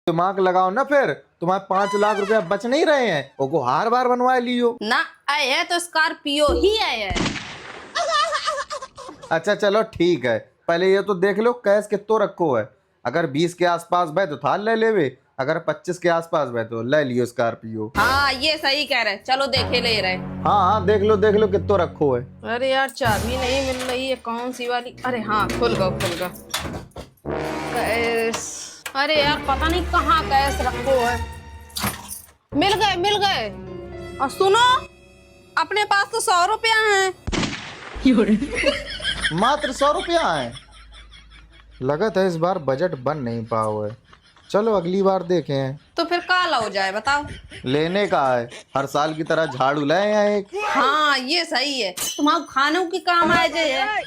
दिमाग लगाओ ना, फिर तुम्हारे 5 लाख रुपया बच नहीं रहे हैं, वो हर बार बनवा लियो। ना आए है तो स्कॉर्पियो ही आए है। अच्छा चलो ठीक है, पहले ये तो देख लो कैश कितो रखो है। अगर 20 के आसपास बे तो थार ले लेवे, अगर 25 के आसपास बे तो ले लियो स्कॉर्पियो। हाँ ये सही कह रहे, चलो देखे ले रहे। हाँ हाँ देख लो कितो रखो है। अरे यार चाबी नहीं मिल रही है, कौन सी वाली? अरे हाँ खुल गया। कैश, अरे यार पता नहीं कहाँ कैश रखो है। मिल गए। और सुनो, अपने पास तो 100 रुपया है। मात्र 100 रुपया है। लगत है इस बार बजट बन नहीं पाओ है, चलो अगली बार देखें। तो फिर काला हो जाए बताओ। लेने का है, हर साल की तरह झाड़ू लाए हैं एक। हाँ ये सही है, तुम्हारे खानों की काम आ जाए।